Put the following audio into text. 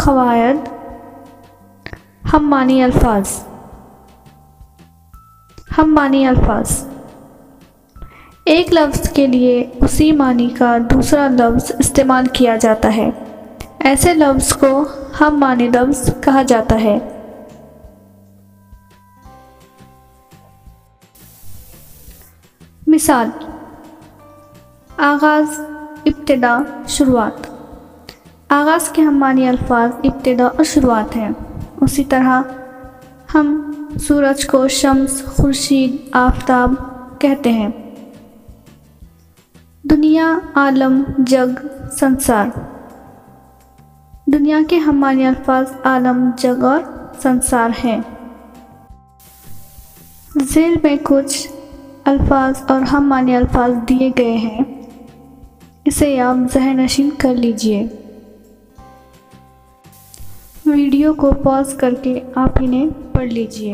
क़वायद, हम मानी अल्फाज। हम मानी अल्फाज एक लफ्ज़ के लिए उसी मानी का दूसरा लफ्ज़ इस्तेमाल किया जाता है। ऐसे लफ्ज़ को हम मानी लफ्ज़ कहा जाता है। मिसाल, आगाज़, इब्तिदा, शुरुआत। आगाज़ के हम मानी अल्फाज इब्तिदा और शुरुआत हैं। उसी तरह हम सूरज को शम्स, खुर्शीद, आफ़ताब कहते हैं। दुनिया, आलम, जग, संसार। दुनिया के हम मानी अल्फाज आलम, जग और संसार हैं। ज़ेल में कुछ अल्फाज और हम मानी अल्फाज दिए गए हैं, इसे आप ज़हननशीं कर लीजिए। वीडियो को पॉज करके आप इन्हें पढ़ लीजिए।